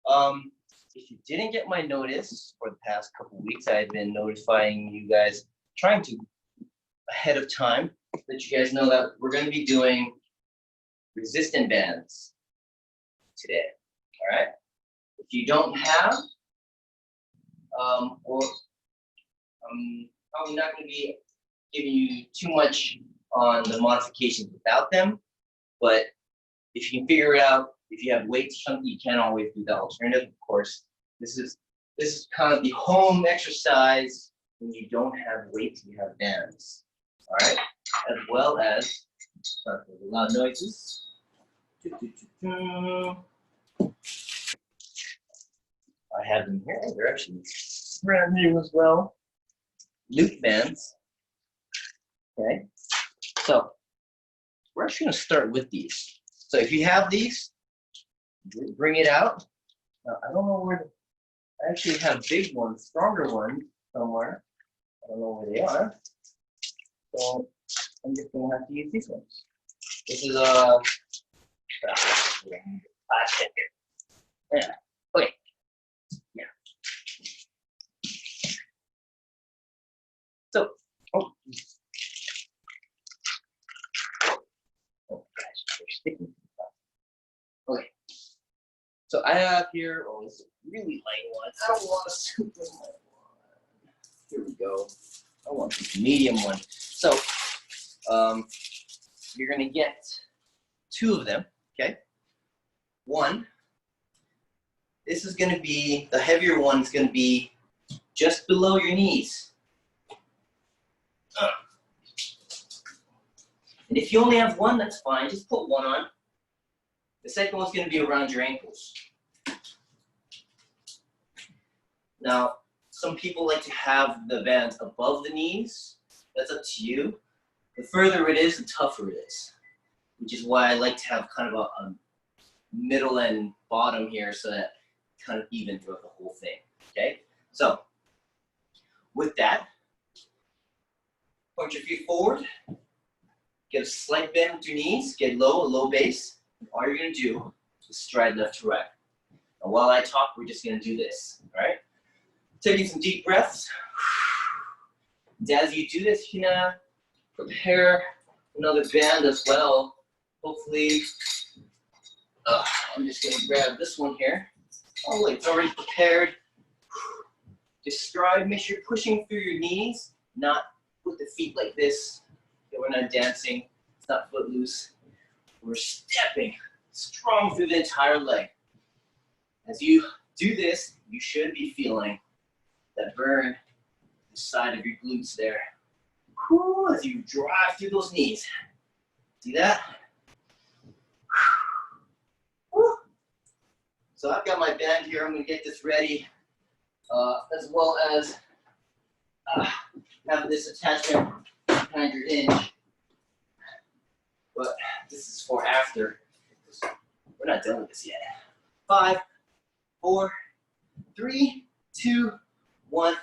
If you didn't get my notice for the past couple weeks, I've been notifying you guys, trying to ahead of time, let you guys know that we're going to be doing resistant bands today. All right. If you don't have, or I'm probably not going to be giving you too much on the modifications without them, but if you can figure it out, if you have weights or something, you can always do the alternative. Of course, this is kind of the home exercise when you don't have weights, you have bands. All right, as well as sorry for the loud noises. I have them here. They're actually brand new as well. Loop bands. Okay, so we're actually going to start with these. So if you have these, bring it out. Now, I don't know where. I actually have big ones, stronger ones somewhere. I don't know where they are. So I'm just going to have to use these ones. This is a. Yeah. Okay. Yeah. So. Oh, gosh, they're sticking. Okay. So I have here, oh, this is a really light one. I don't want a super light one. Here we go. I want this medium one. So you're going to get two of them, okay? One, this is going to be, the heavier one is going to be just below your knees. And if you only have one, that's fine. Just put one on. The second one's going to be around your ankles. Now, some people like to have the bands above the knees. That's up to you. The further it is, the tougher it is, which is why I like to have kind of a middle and bottom here so that it's kind of even throughout the whole thing, okay? So, with that, point your feet forward, get a slight bend with your knees, get low, a low base. All you're going to do is stride left to right. And while I talk, we're just going to do this, all right? Taking some deep breaths. And as you do this, you can prepare another band as well. Hopefully, I'm just going to grab this one here. Oh, wait, it's already prepared. Just stride, make sure you're pushing through your knees, not with the feet like this. Okay, we're not dancing, it's not footloose. We're stepping strong through the entire leg. As you do this, you should be feeling that burn the side of your glutes there. Whew, as you drive through those knees. See that? Whew. So I've got my band here. I'm going to get this ready, as well as have this attachment behind your hinge. But this is for after. We're not done with this yet. 5, 4, 3, 2, 1.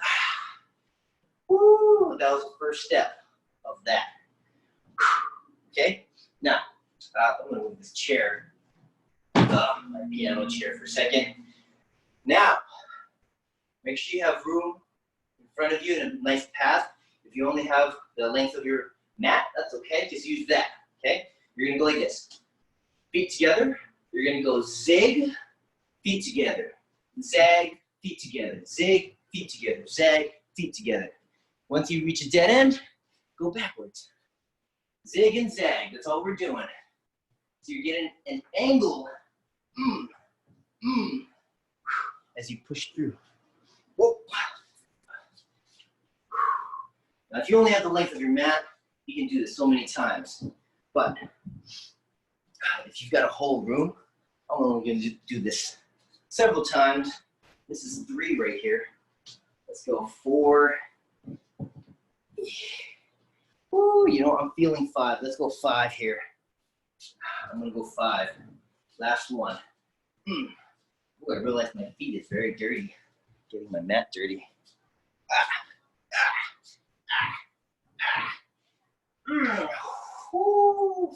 Woo! That was the first step of that. Okay? Now, I'm going to move this chair, my piano chair for a second. Now, make sure you have room in front of you and a nice path. If you only have the length of your mat, that's okay. Just use that. Okay? You're going to go like this. Feet together. You're going to go zig, feet together. Zag, feet together. Zig, feet together. Zag, feet together. Once you reach a dead end, go backwards. Zig and zag. That's all we're doing. So you're getting an angle as you push through. Whoa. Now, if you only have the length of your mat, you can do this so many times. But if you've got a whole room, I'm only going to do this several times. This is 3 right here. Let's go 4. Ooh, you know, I'm feeling 5. Let's go 5 here. I'm going to go 5. Last one. Ooh, I realize my feet is very dirty. Getting my mat dirty.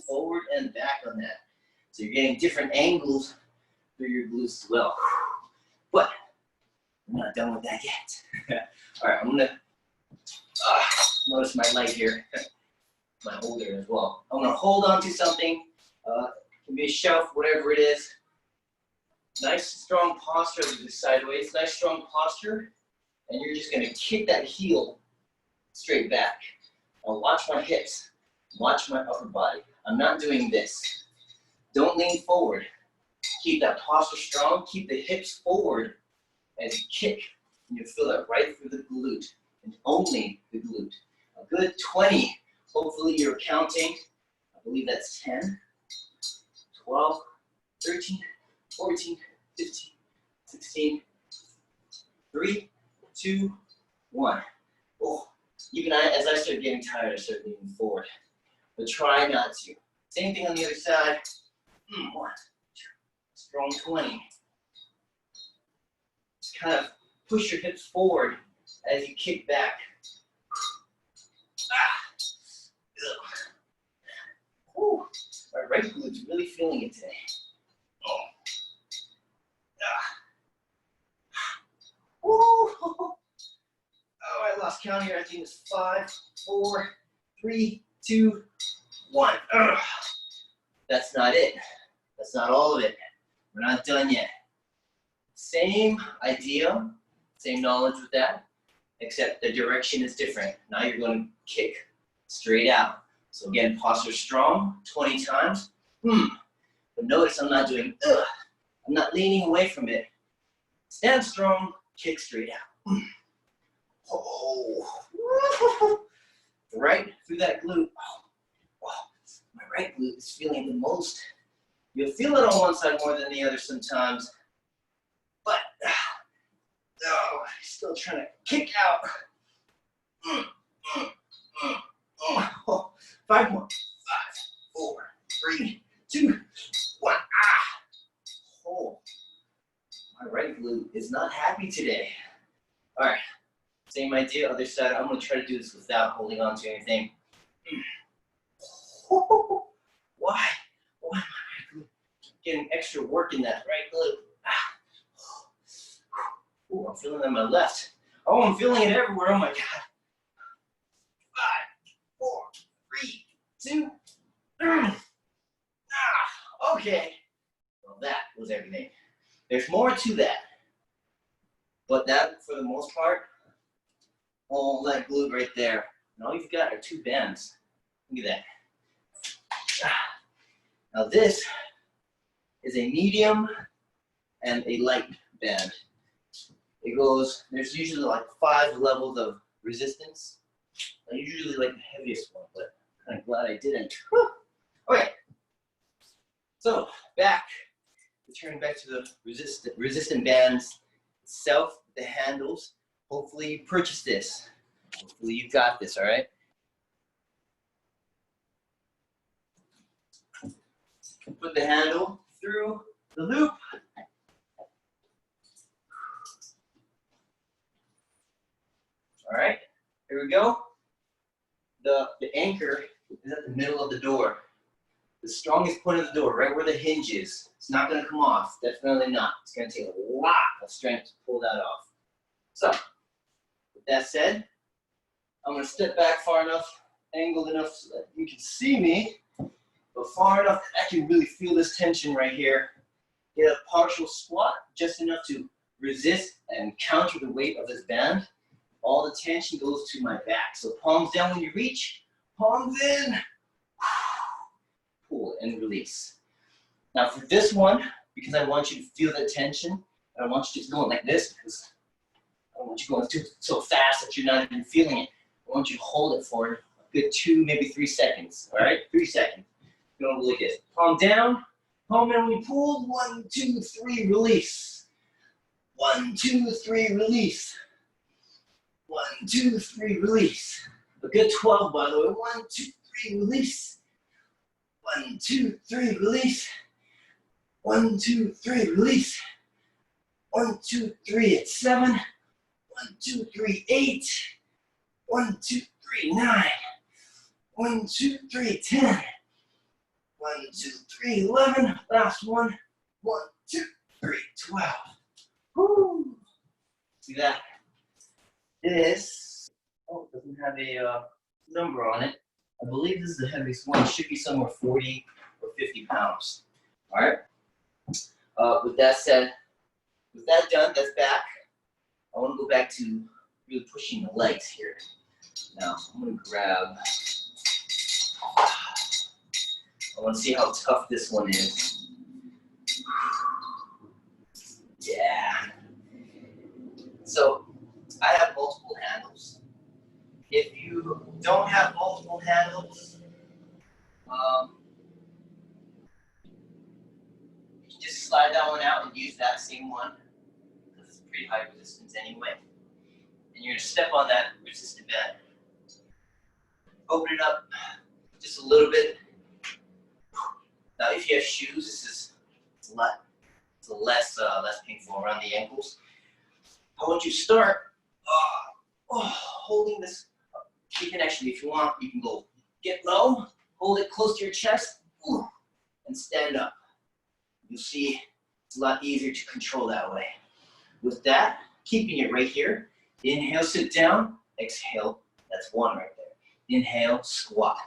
Forward and back on that. So you're getting different angles through your glutes as well. But I'm not done with that yet. All right, I'm gonna notice my light here, my holder as well. I'm gonna hold on to something. It can be a shelf, whatever it is. Nice strong posture, sideways. Nice strong posture, and you're just gonna kick that heel straight back. Now watch my hips. Watch my upper body. I'm not doing this. Don't lean forward. Keep that posture strong. Keep the hips forward as you kick. And you feel that right through the glute, and only the glute. A good 20. Hopefully you're counting. I believe that's 10, 12, 13, 14, 15, 16, 3, 2, 1. Oh, even as I start getting tired, I start leaning forward. But try not to. Same thing on the other side. 1, 2, strong 20. Just kind of push your hips forward as you kick back. Whew. My right glute's really feeling it today. Oh, I lost count here. I think it's 5, 4, 3, 2, 1. That's not it. That's not all of it. We're not done yet. Same idea, same knowledge with that, except the direction is different. Now you're going to kick straight out. So again, posture strong, 20 times. But notice I'm not doing, I'm not leaning away from it. Stand strong, kick straight out. Oh, right through that glute. Oh, my right glute is feeling the most. You'll feel it on one side more than the other sometimes, but still trying to kick out. 5 more. 5, 4, 3, 2, 1. Oh, my right glute is not happy today. All right, same idea, other side. I'm going to try to do this without holding on to anything. Why? Why am I getting extra work in that right glute? Ooh, I'm feeling it in my left. Oh, I'm feeling it everywhere. Oh my God. 5, 4, 3, 2. Okay. Well, that was everything. There's more to that. But that, for the most part, all that glute right there. And all you've got are 2 bands. Look at that. Now this is a medium and a light band. It goes, there's usually like 5 levels of resistance. I usually like the heaviest one, but I'm kind of glad I didn't. Okay, so back, returning back to the resistant bands itself, the handles. Hopefully you purchased this. Hopefully you got this, all right? Put the handle through the loop. All right, here we go. The anchor is at the middle of the door. The strongest point of the door, right where the hinge is. It's not going to come off, definitely not. It's going to take a lot of strength to pull that off. So, with that said, I'm going to step back far enough, angled enough so that you can see me, but far enough that I can really feel this tension right here. Get a partial squat, just enough to resist and counter the weight of this band. All the tension goes to my back. So palms down when you reach, palms in, pull and release. Now for this one, because I want you to feel that tension, and I want you to go like this, because I don't want you going so fast that you're not even feeling it. I want you to hold it for a good 2, maybe 3 seconds. All right, 3 seconds. You're gonna look at it. Palm down, palm in when you pull. 1, 2, 3, release. 1, 2, 3, release. 1, 2, 3, release. A good 12, by the way. 1, 2, 3, release. 1, 2, 3, release. 1, 2, 3, release. 1, 2, 3, it's 7. 1, 2, 3, 8. 1, 2, 3, 9. 1, 2, 3, 10. 1, 2, 3, 11. Last one. 1, 2, 3, 12. Woo. that. This, oh, it doesn't have a number on it. I believe this is the heaviest one. It should be somewhere 40 or 50 pounds. All right. With that said, with that done, that's back. I want to go back to really pushing the legs here. Now, I'm going to grab, I want to see how tough this one is. Yeah. So, I have multiple handles. If you don't have multiple handles, you can just slide that one out and use that same one because it's pretty high resistance anyway. And you're going to step on that resistant band. Open it up just a little bit. Now, if you have shoes, this is less painful around the ankles. I want you to start holding this. You can actually, if you want, you can go get low, hold it close to your chest, and stand up. You'll see it's a lot easier to control that way. With that, keeping it right here. Inhale, sit down. Exhale. That's one right there. Inhale, squat.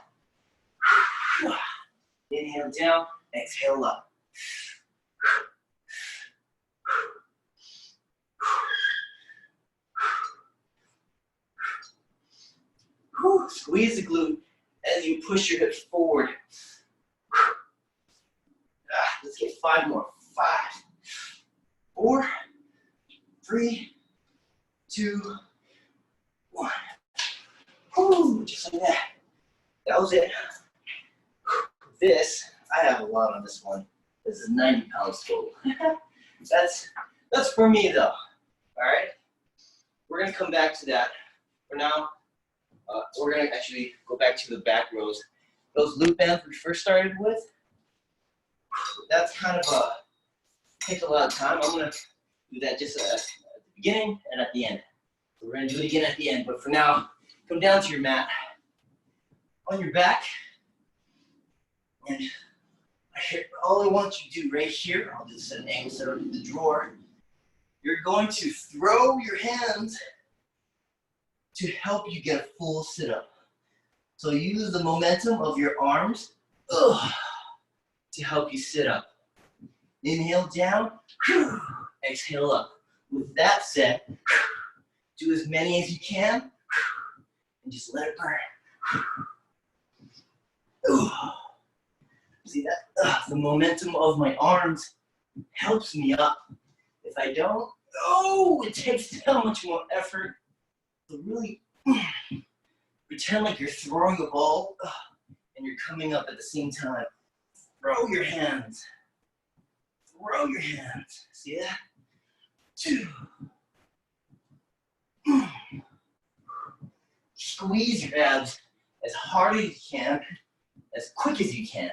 Inhale down, exhale up. Squeeze the glute as you push your hips forward. Let's get 5 more. 5, 4, 3, 2, 1. Just like that. That was it. This, I have a lot on this one. This is 90 pounds total. That's for me though. All right. We're gonna come back to that. For now, we're gonna actually go back to the back rows. Those loop bands we first started with. That's kind of takes a lot of time. I'm gonna do that just at the beginning and at the end. So we're gonna do it again at the end. But for now, come down to your mat on your back. And all I want you to do right here, I'll just set an angle set up in the drawer. You're going to throw your hands to help you get a full sit-up. So use the momentum of your arms to help you sit up. Inhale down, exhale up. With that said, do as many as you can and just let it burn. See that? The momentum of my arms helps me up. If I don't, it takes that much more effort to really pretend like you're throwing a ball and you're coming up at the same time. Throw your hands. Throw your hands. See that? 2. Squeeze your abs as hard as you can, as quick as you can.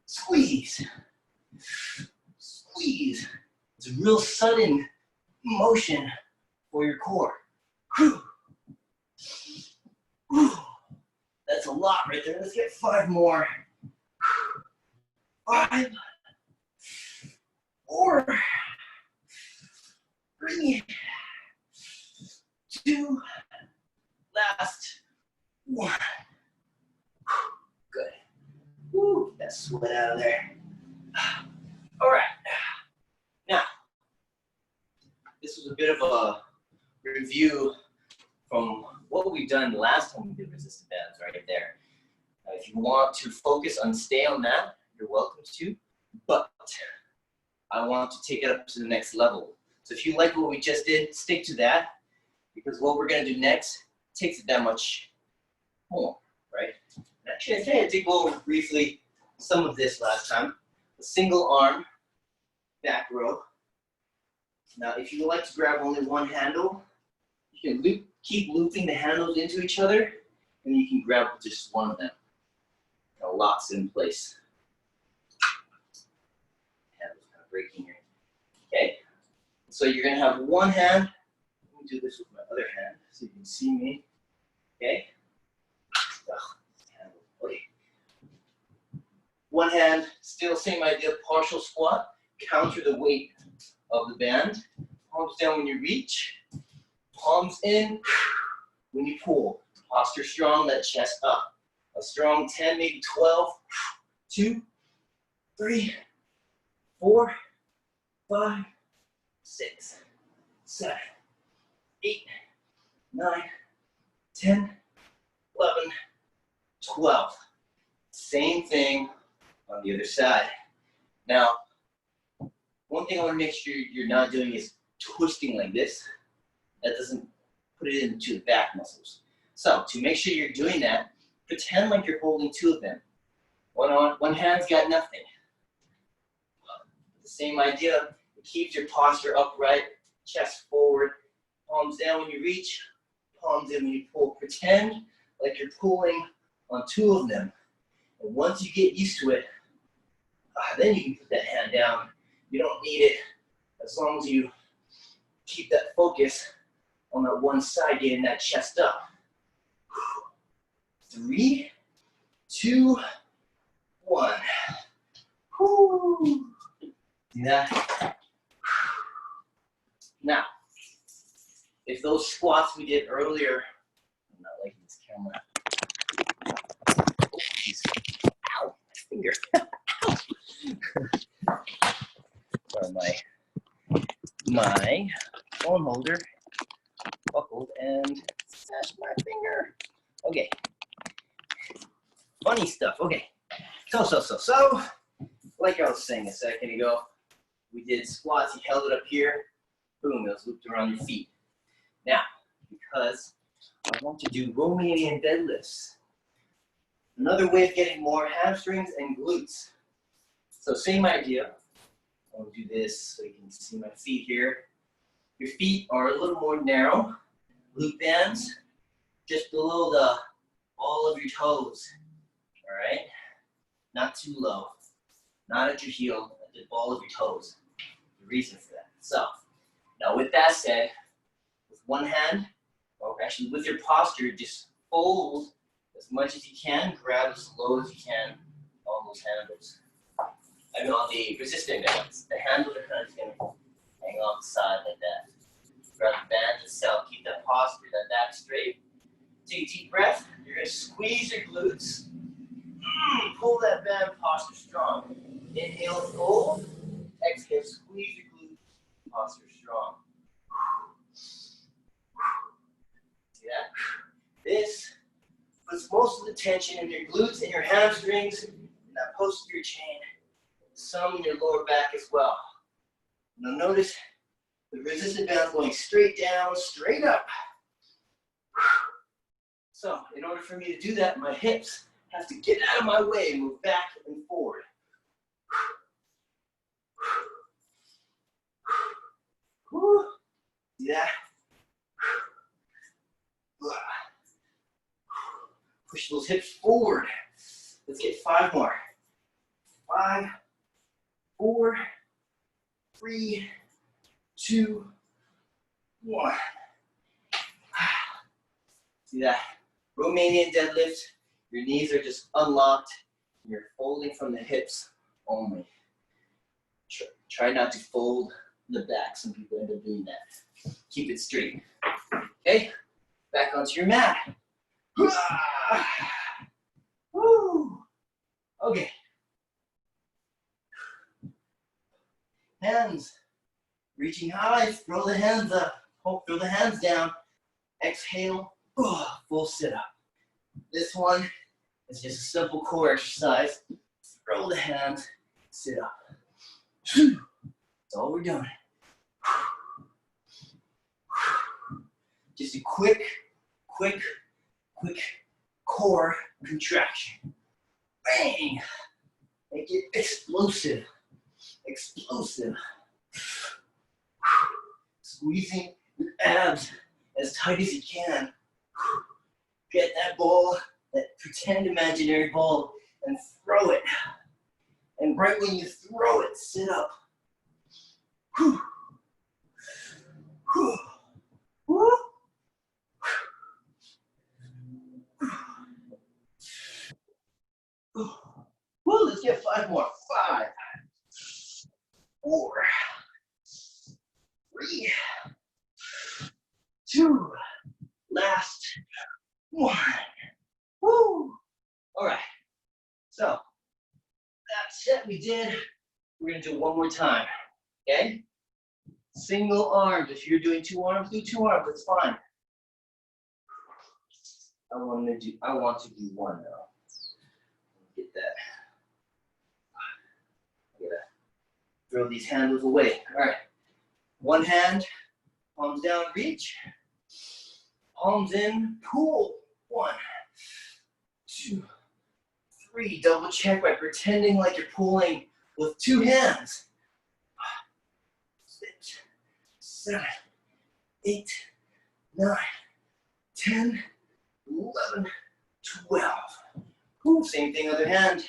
Squeeze. Squeeze. It's a real sudden motion for your core. That's a lot right there. Let's get 5 more. 5, 4, 3, 2, last 1. Good. Woo, get that sweat out of there. All right. Now, this was a bit of a review from what we've done last time we did resistant bands right there. If you want to focus on stay on that, you're welcome to, but I want to take it up to the next level. So if you like what we just did, stick to that, because what we're gonna do next takes it that much more, right? Actually, I think I did go over briefly some of this last time. A single arm, back row. Now, if you would like to grab only one handle, you can keep looping the handles into each other, and you can grab just one of them. It locks in place. Handle's kind of breaking here. Okay, so you're gonna have one hand. Let me do this with my other hand so you can see me. Okay. Okay. One hand, still same idea, partial squat. Counter the weight of the band. Palms down when you reach. Palms in. When you pull, posture strong, that chest up. A strong 10, maybe 12. 2, 3, 4, 5, 6, 7, 8, 9, 10, 11, 12. Same thing on the other side. Now, one thing I want to make sure you're not doing is twisting like this. That doesn't put it into the back muscles. So to make sure you're doing that, pretend like you're holding two of them. One hand's got nothing. The same idea. It keeps your posture upright, chest forward, palms down when you reach, palms in when you pull. Pretend like you're pulling on two of them. And once you get used to it, then you can put that hand down. You don't need it as long as you keep that focus on that one side, getting that chest up. 3, 2, 1. Woo. See that? Now, if those squats we did earlier, I'm not liking this camera. Oh, geez. Ow, my finger. Sorry, my phone holder buckled and smashed my finger. Okay. Funny stuff. Okay. So, like I was saying a second ago, we did squats. You held it up here. Boom, it was looped around your feet. Now, because I want to do Romanian deadlifts, another way of getting more hamstrings and glutes. So same idea. I'll do this so you can see my feet here. Your feet are a little more narrow. Glute bands just below the ball of your toes. All right? Not too low. Not at your heel, at the ball of your toes. The reason for that. So, now with that said, with one hand, or actually with your posture, just fold as much as you can, grab as low as you can on those handles. I mean on the resistant bands. The handles are kind of just going to hang off the side like that. Grab the band itself, keep that posture, that back straight. Take a deep breath. You're going to squeeze your glutes. Pull that band, posture strong. Inhale, fold. Exhale, squeeze your glutes, posture strong. See that? This puts most of the tension in your glutes and your hamstrings, and that posterior chain. Some in your lower back as well. Now notice the resistant band going straight down, straight up. So in order for me to do that, my hips have to get out of my way and move back and forward. See that? Push those hips forward. Let's get 5 more. 5, 4, 3, 2, 1. See that? Romanian deadlift. Your knees are just unlocked. You're folding from the hips only. Try not to fold the back. Some people end up doing that. Keep it straight. Okay? Back onto your mat. Woo! Okay. Hands reaching high. Throw the hands up. Throw the hands down. Exhale. Full sit up. This one is just a simple core exercise. Throw the hands. Sit up. That's all we're doing. Just a quick core contraction. Bang! Make it explosive. Explosive. Squeezing your abs as tight as you can. Get that ball, that pretend imaginary ball, and throw it. And right when you throw it, sit up. Whew. Whew. Whew. Well, let's get 5 more. 5, 4, 3, 2. Last 1. Woo! All right. So that's it. We did. We're gonna do one more time. Okay? Single arms. If you're doing 2 arms, do 2 arms. That's fine. I want to do 1 now. Get that. I gotta throw these handles away. All right. One hand, palms down, reach. Palms in, pull. 1, 2, 3. Double check by pretending like you're pulling with 2 hands. 6, 7, 8, 9, 10, 11, 12. Ooh, same thing, other hand.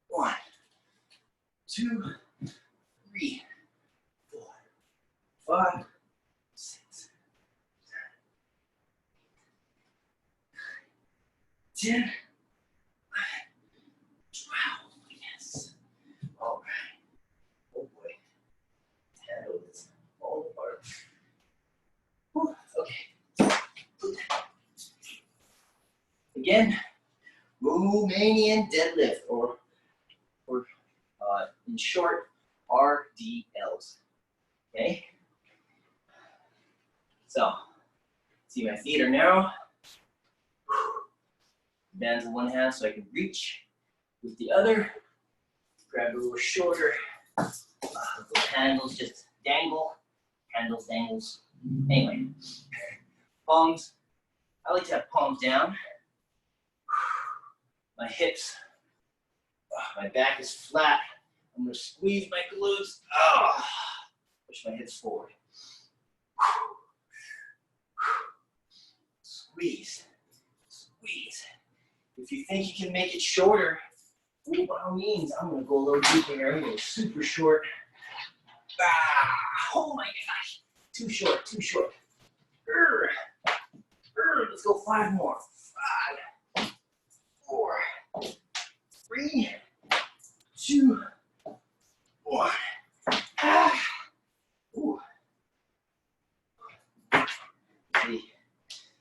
1, 2, 3, 4, 5, 6, 7, 10, 12. Yes. All right. Oh boy. Handle this all apart. Whew. Okay. Again, Romanian deadlift, or in short, RDLs. Okay? So, see my feet are narrow. Bands in one hand so I can reach with the other. Grab a little shorter. The handles just dangle. Handles, dangles. Anyway, palms. I like to have palms down. My hips, my back is flat. I'm gonna squeeze my glutes. Push my hips forward. Squeeze, squeeze. If you think you can make it shorter, by all means, I'm gonna go a little deeper here. I'm gonna go super short. Oh my gosh, too short, too short. Let's go 5 more. 5, 4, 3, 2, 1. Ooh. See,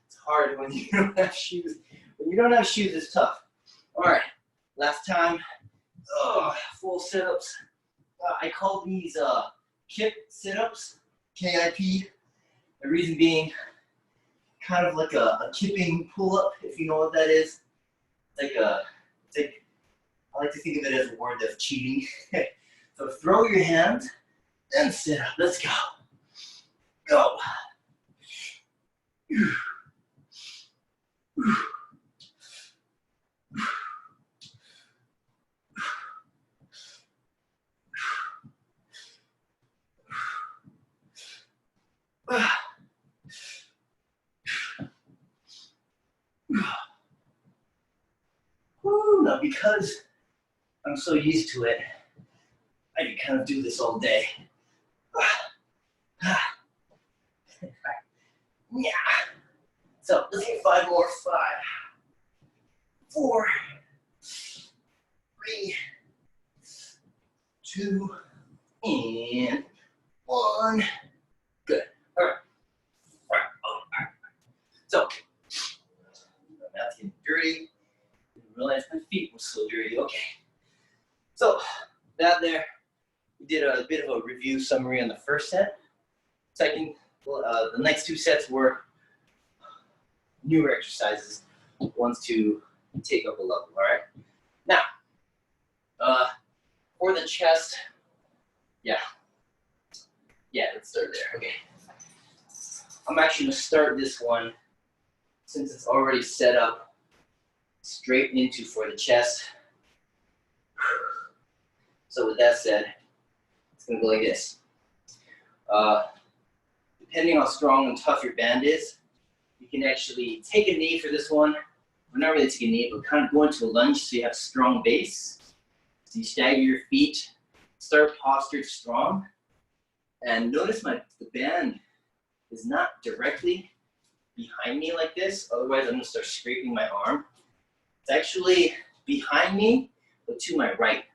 it's hard when you don't have shoes. When you don't have shoes, it's tough. All right, last time. Full sit-ups. I call these kip sit-ups, KIP. The reason being, kind of like a kipping pull-up, if you know what that is. It's like I like to think of it as a word of cheating. So throw your hands and sit up. Let's go. Go. Now, because I'm so used to it, I can kind of do this all day. Yeah. So let's get 5 more. 5, 4, 3, 2, and 1. Good. All right. All right. So, my mouth's getting dirty. Didn't realize my feet were so dirty. Okay. So, that there, we did a bit of a review summary on the first set. Second, the next 2 sets were newer exercises, ones to take up a level, all right? Now, for the chest, yeah, let's start there, okay. I'm actually gonna start this one, since it's already set up, straight into for the chest. So with that said, it's gonna go like this. Depending on how strong and tough your band is, you can actually take a knee for this one. Or not really take a knee, but kind of go into a lunge so you have a strong base. So you stagger your feet, start postured strong. And notice the band is not directly behind me like this, otherwise I'm gonna start scraping my arm. It's actually behind me, but to my right.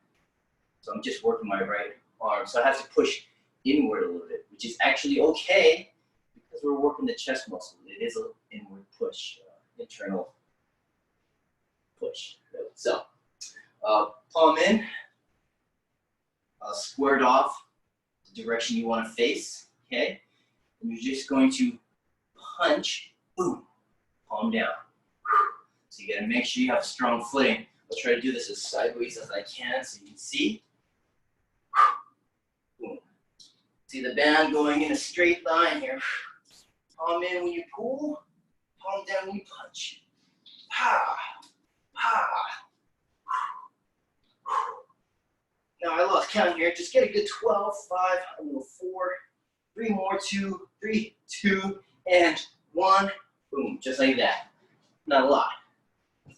So I'm just working my right arm. So I have to push inward a little bit, which is actually okay because we're working the chest muscle. It is an inward push, internal push. So, palm in, squared off the direction you want to face, okay? And you're just going to punch, boom, palm down. So you gotta make sure you have strong footing. I'll try to do this as sideways as I can so you can see. Boom. See the band going in a straight line here. Palm in when you pull, palm down when you punch. Pa, pa. Now I lost count here. Just get a good 12, 5, I'm gonna go 4, 3 more, 2, 3, 2, and 1. Boom, just like that. Not a lot.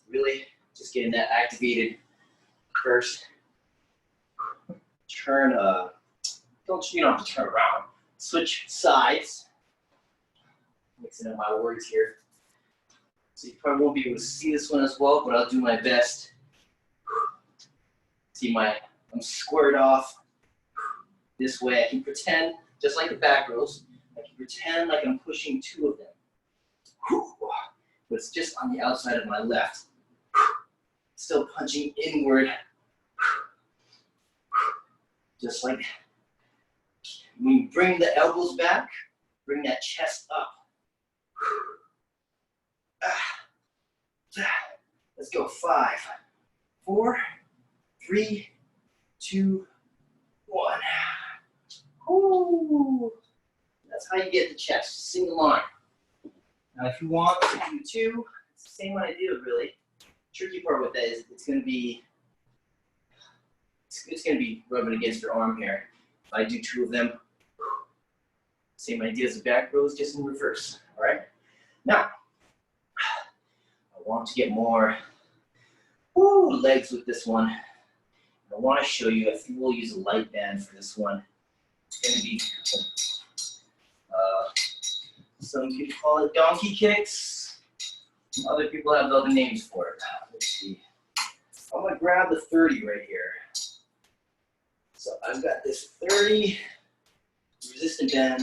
Really, just getting that activated first. Turn, you don't have to turn around. Switch sides. Mixing up my words here. So you probably won't be able to see this one as well, but I'll do my best. See I'm squared off this way. I can pretend, just like the back rows, I can pretend like I'm pushing 2 of them. But it's just on the outside of my left. Still punching inward. Just like when you bring the elbows back, bring that chest up. Let's go. 5, 4, 3, 2, 1. Ooh. That's how you get the chest, single arm. Now if you want to do 2, it's the same idea really. Tricky part with that is it's gonna be rubbing against your arm here. If I do 2 of them, same idea as the back rows, just in reverse. All right. Now I want to get more legs with this one. I want to show you. I think we'll use a light band for this one. It's gonna be some people call it donkey kicks. Other people have other names for it. Let's see. I'm gonna grab the 30 right here. So I've got this 30 resistant band,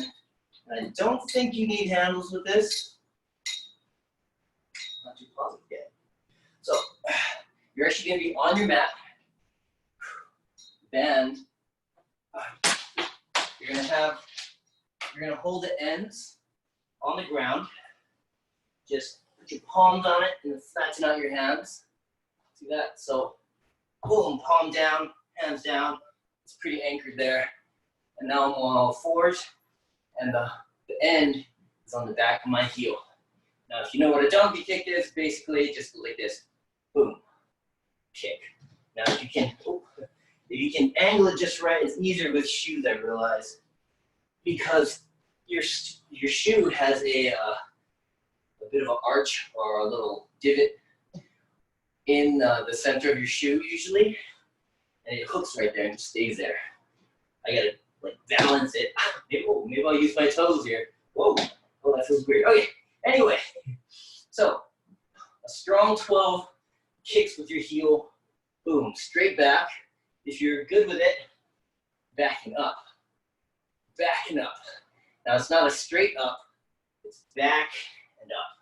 and I don't think you need handles with this. Not too positive yet. So you're actually gonna be on your mat, band. You're gonna hold the ends on the ground. Just put your palms on it and flatten out your hands. See that? So, boom, palm down, hands down. It's pretty anchored there. And now I'm on all 4s, and the end is on the back of my heel. Now, if you know what a donkey kick is, basically just go like this. Boom, kick. Now, if you can angle it just right, it's easier with shoes, I realize, because your shoe has a bit of an arch or a little divot in the center of your shoe usually, and it hooks right there and just stays there. I gotta like balance it. Maybe I'll use my toes here. Whoa, oh that feels weird. Okay, anyway, so a strong 12 kicks with your heel, boom, straight back. If you're good with it, backing up, backing up. Now it's not a straight up, it's back and up.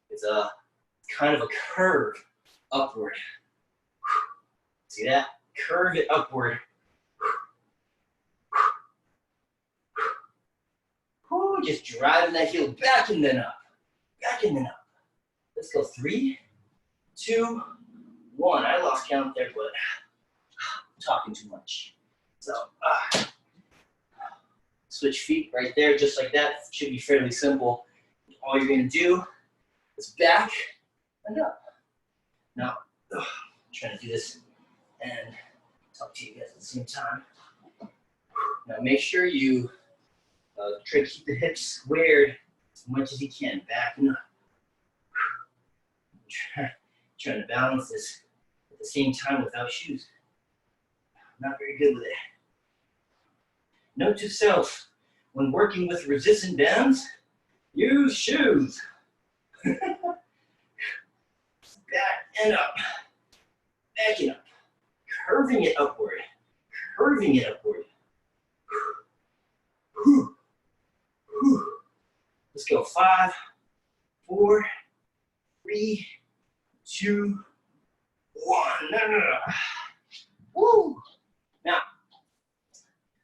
It's a kind of a curve upward. See that? Curve it upward. Whew, just driving that heel back and then up. Back and then up. Let's go 3, 2, 1. I lost count there, but I'm talking too much. So, switch feet right there, just like that. Should be fairly simple. All you're gonna do is back and up. Now, I'm trying to do this and talk to you guys at the same time. Now make sure you try to keep the hips squared as much as you can, back and up. Trying to balance this at the same time without shoes. Not very good with it. Note to self, when working with resistant bands, use shoes. Back and up, back and up, curving it upward, curving it upward. Let's go. 5, 4, 3, 2, 1. No. Woo! Now,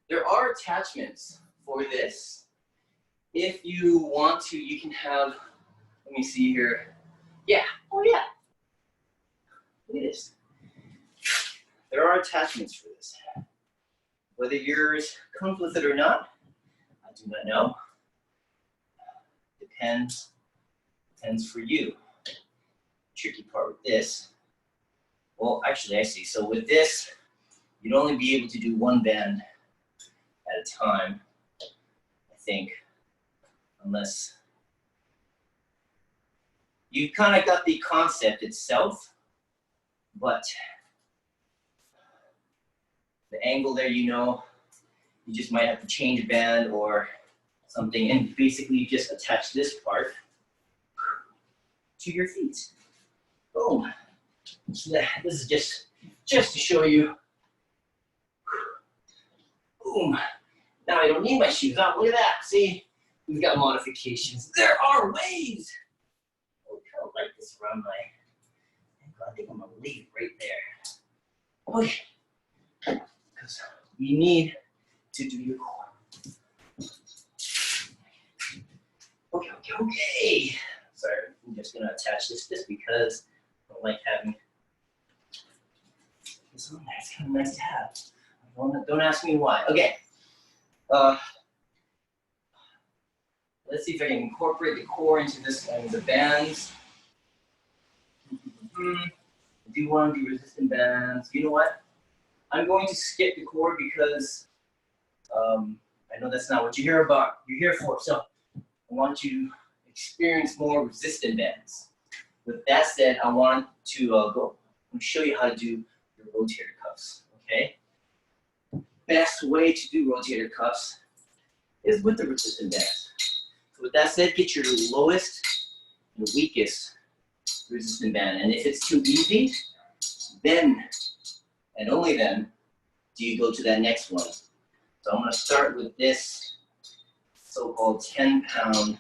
there are attachments for this. If you want to, you can have, let me see here. Yeah, oh yeah. Look at this. There are attachments for this. Whether yours comes with it or not, I do not know. Depends for you. Tricky part with this. Well, actually, I see. So with this, you'd only be able to do one band at a time, I think, unless you kind of got the concept itself, but the angle there, you know, you just might have to change a band or something, and basically you just attach this part to your feet. Boom. So this is just to show you. Boom. Now I don't need my shoes on. Look at that. See, we've got modifications. There are ways. I kind of like this around my ankle. I think I'm gonna leave it right there. Okay. Because you need to do your core. Okay. Sorry, I'm just gonna attach this just because I don't like having this on there. It's kind of nice to have. Don't ask me why. Okay. Let's see if I can incorporate the core into this one. The bands. I do want to do resistant bands. You know what? I'm going to skip the core because I know that's not what you're here for. So I want you to experience more resistant bands. With that said, I want to show you how to do your rotator cuffs. Okay. Best way to do rotator cuffs is with the resistant bands. So with that said, get your lowest and weakest resistant band. And if it's too easy, then, and only then, do you go to that next one. So I'm gonna start with this so-called 10-pound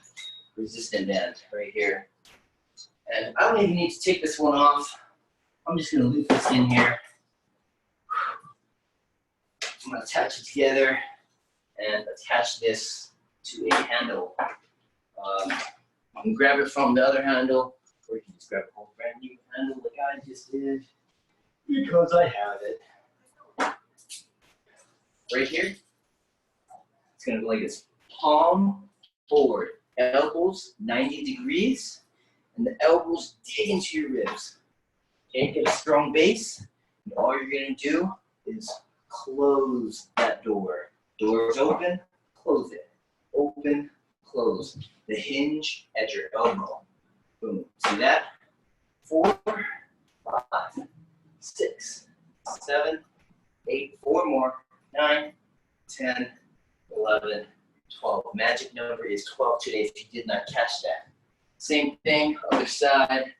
resistant band right here. And I don't even need to take this one off. I'm just gonna loop this in here. I'm gonna attach it together and attach this to a handle. You can grab it from the other handle, or you can just grab a whole brand new handle like I just did, because I have it. Right here, it's gonna go like this. Palm forward, elbows 90 degrees, and the elbows dig into your ribs. Okay, get a strong base, and all you're gonna do is close that door. Door is open, close it. Open, close. The hinge at your elbow. Boom. See that? 4, 5, 6, 7, 8, 4 more, 9, 10, 11, 12. Magic number is 12 today if you did not catch that. Same thing, other side.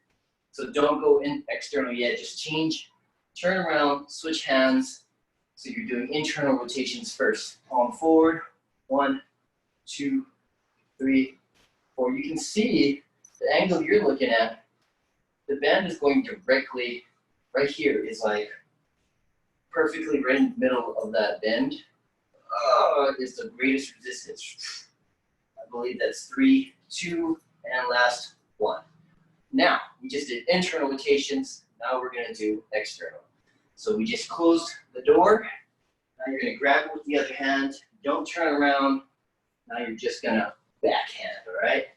So don't go in external yet, just change, turn around, switch hands. So you're doing internal rotations first. Palm forward, 1, 2, 3, 4. You can see the angle you're looking at, the band is going directly, right here is like perfectly right in the middle of that bend. Is the greatest resistance. I believe that's 3, 2, and last 1. Now, we just did internal rotations. Now we're gonna do external. So we just closed the door. Now you're gonna grab it with the other hand. Don't turn around. Now you're just gonna backhand, all right?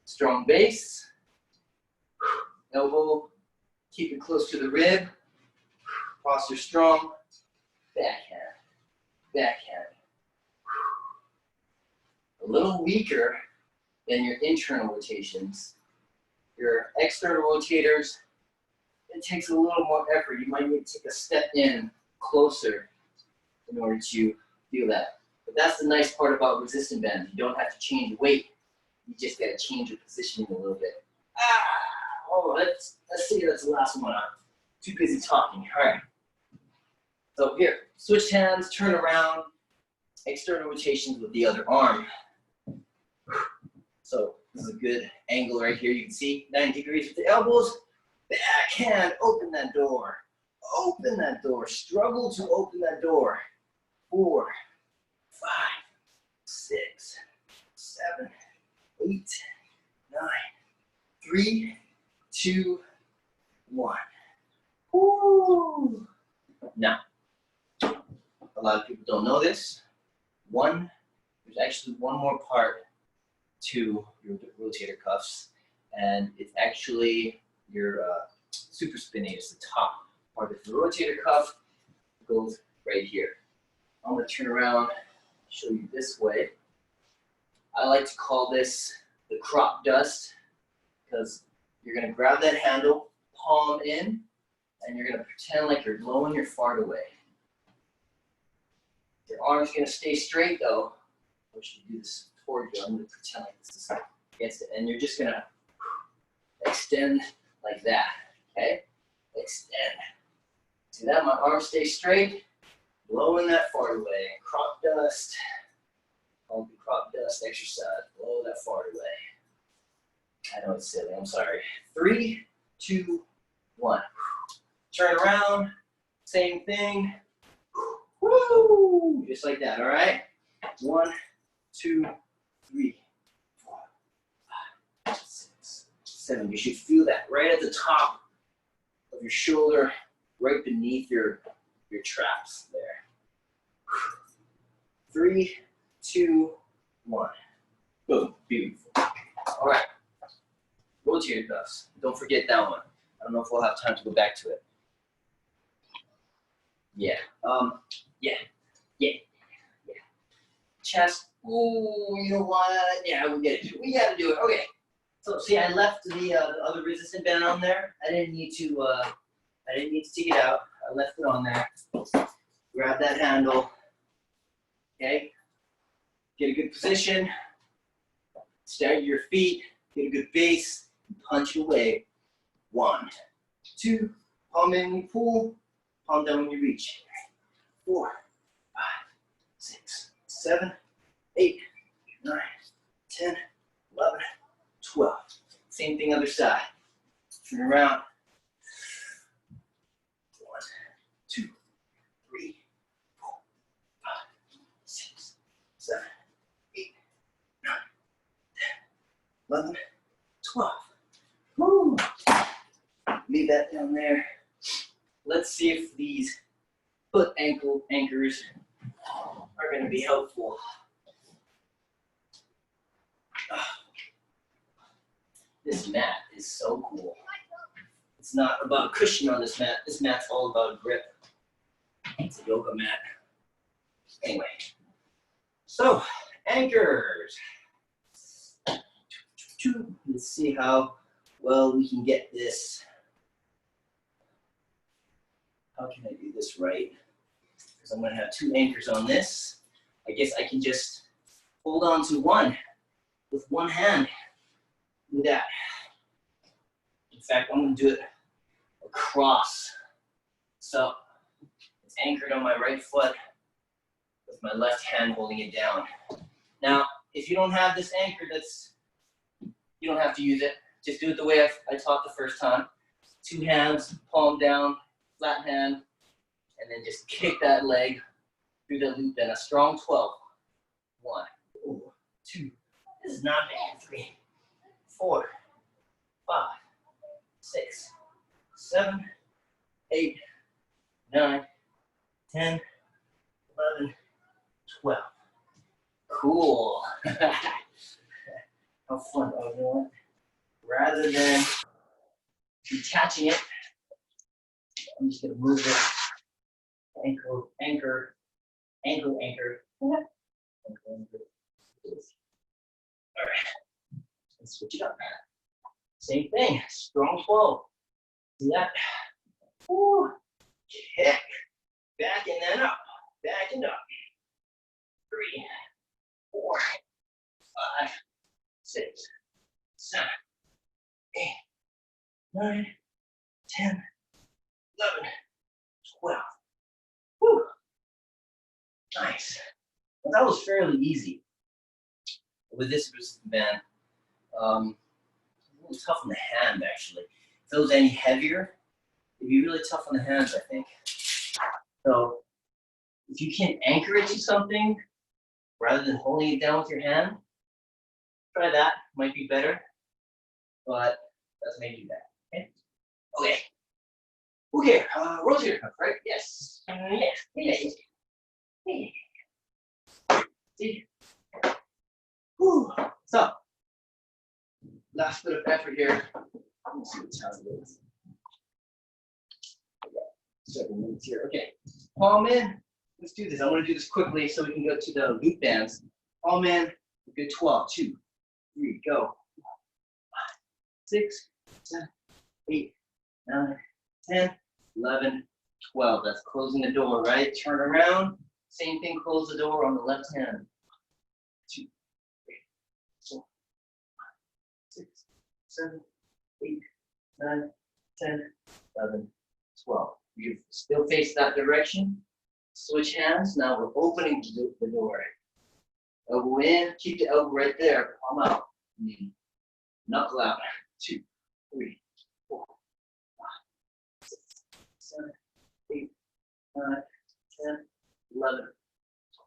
Strong base. Elbow, keep it close to the rib. Posture strong. Backhand, backhand. A little weaker than your internal rotations. Your external rotators, it takes a little more effort. You might need to take a step in closer in order to feel that. But that's the nice part about resistant bands. You don't have to change weight. You just got to change your positioning a little bit. Let's see. That's the last one. I'm too busy talking. All right. So here, switch hands, turn around, external rotations with the other arm. So this is a good angle right here. You can see 90 degrees with the elbows. Backhand, open that door. Open that door. Struggle to open that door. 4, 5, 6, 7, 8, 9, 3, 2, 1. Woo! Now, a lot of people don't know this. There's actually one more part to your rotator cuffs, and it's actually your supraspinatus, the top part of the rotator cuff goes right here. I'm going to turn around, show you this way. I like to call this the crop dust, because you're going to grab that handle, palm in, and you're going to pretend like you're blowing your fart away. Your arm's going to stay straight though. I should do this toward you. I'm going to pretend like this is against it, and you're just going to extend like that, okay? Extend. See that? My arm stays straight, blowing that fart away. Crop dust. Called the crop dust exercise. Blow that fart away. I know it's silly, I'm sorry. 3, 2, 1. Turn around, same thing. Woo! Just like that, all right? 1, 2, 3, 4, 5, 6, 7. You should feel that right at the top of your shoulder, right beneath your traps there. 3, 2, 1. Boom, beautiful. All right, rotator cuffs. Don't forget that one. I don't know if we'll have time to go back to it. Yeah, yeah. Chest. Ooh, you know what? Yeah, we get it. We got to do it. Okay. So see, I left the other resistant band on there. I didn't need to take it out. I left it on there. Grab that handle. Okay. Get a good position. Start your feet. Get a good base. Punch it away. 1, 2. Palm in when you pull. Palm down when you reach. 4, 5, 6, 7, 8, 9, 10, 11, 12. Same thing other side. Turn around. 1, 2, 3, 4, 5, 6, 7, 8, 9, 10, 11, 12. Woo. Leave that down there. Let's see if these foot ankle anchors are going to be helpful. This mat is so cool. It's not about cushion on this mat. This mat's all about grip. It's a yoga mat. Anyway, so anchors. Let's see how well we can get this. How can I do this right? Because I'm going to have 2 anchors on this. I guess I can just hold on to one with one hand. Do that. In fact, I'm going to do it across. So it's anchored on my right foot with my left hand holding it down. Now, if you don't have this anchor, you don't have to use it. Just do it the way I taught the first time. 2 hands, palm down, flat hand, and then just kick that leg through the loop. Then a strong 12. 1, 2. This is not bad. 3, 4, 5, 6, 7, 8, 9, 10, 11, 12. Cool. How fun. Oh, you know what? Rather than detaching it, I'm just going to move it. Ankle, anchor, ankle, anchor. Ankle, anchor. All right. Let's switch it up. Same thing. Strong 12. See that? Woo. Kick. Back and then up. Back and up. 3, 4, 5, 6, 7, 8, 9, 10, 11, 12. Woo. Nice. Well, that was fairly easy with this resistant band. A little tough on the hand, actually. If it was any heavier, it'd be really tough on the hands, I think. So if you can anchor it to something rather than holding it down with your hand, try that. Might be better, but that's how you do that. Okay. Okay. Okay. Rotate your cuff, right? Yes. Yes. See. Whew. So last bit of effort here. Let's see what time it is. 7 minutes here. Okay. Palm in. Let's do this. I want to do this quickly so we can go to the loop bands. Palm in. Good 12. 2, 3, go. 6, 7, 8, 9, 10, 11, 12. That's closing the door, right? Turn around. Same thing, close the door on the left hand. 2, 3, 4, 6, 7, 8, 9, 10, 11, 12. You still face that direction. Switch hands. Now we're opening the door. Elbow in. Keep the elbow right there. Palm out. Knuckle out. 2, 3, 4, 5, 6, 7, 8, 9, 10, 11,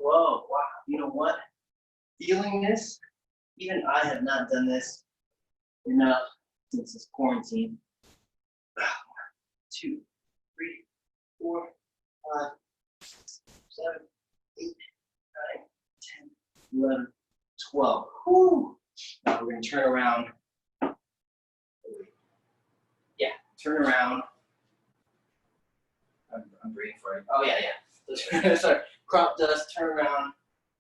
12. Wow. You know what? Feeling this, even I have not done this enough since this quarantine. 2, 3, 4, 5, 6, 7, 8, 9, 10, 11, 12. Whew. Now we're going to turn around. Yeah, turn around. I'm breathing for it. Oh, yeah. Sorry. Crop dust, turn around,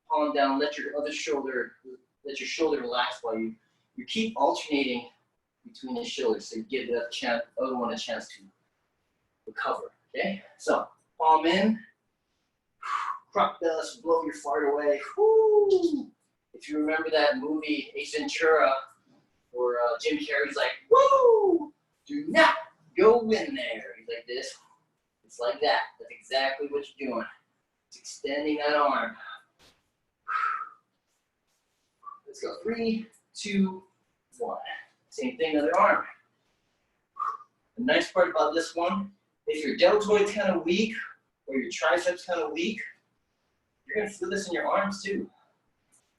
palm down, let your shoulder relax while you keep alternating between the shoulders so you give the other one a chance to recover. Okay? So, palm in, crop dust, blow your fart away. Woo! If you remember that movie, Ace Ventura, where Jim Carrey's like, woo! Do not go in there. He's like this. It's like that. That's exactly what you're doing. It's extending that arm. Let's go. 3, 2, 1. Same thing, other arm. The nice part about this one, if your deltoid's kind of weak or your triceps kind of weak, you're going to feel this in your arms too.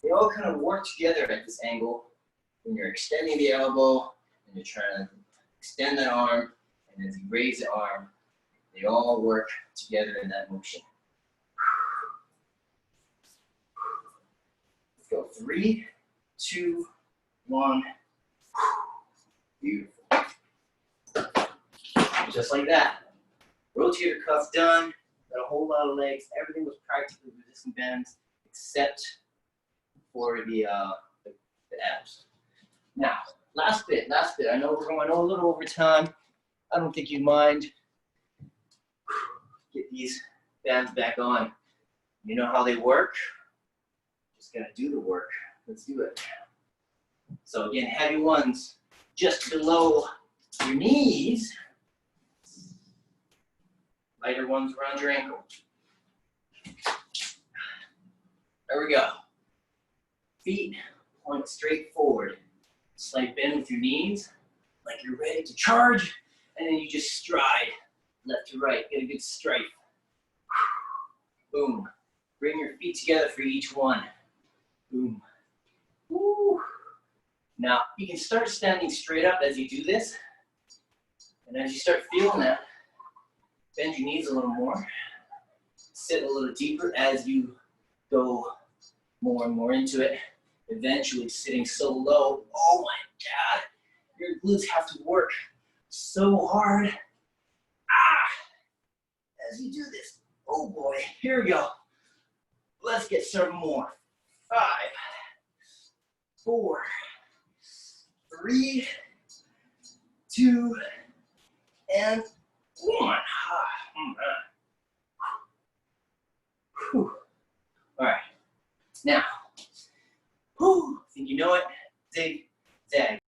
They all kind of work together at this angle. When you're extending the elbow and you're trying to extend that arm, and as you raise the arm, they all work together in that motion. Let's go. 3, 2, 1. Beautiful. Just like that. Rotator cuff done. Got a whole lot of legs. Everything was practically resistant bends except for the abs. Now, last bit. I know we're going a little over time. I don't think you mind. Get these bands back on. You know how they work? Just gotta do the work. Let's do it. So again, heavy ones just below your knees. Lighter ones around your ankle. There we go. Feet point straight forward. Slight bend with your knees, like you're ready to charge, and then you just stride left to right. Get a good strike. Boom. Bring your feet together for each one. Boom. Woo. Now, you can start standing straight up as you do this. And as you start feeling that, bend your knees a little more. Sit a little deeper as you go more and more into it. Eventually sitting so low, oh my God, your glutes have to work so hard. As you do this, oh boy, here we go. Let's get some more. 5, 4, 3, 2, and 1. Whew. All right, now, I think you know it. Zig, zag.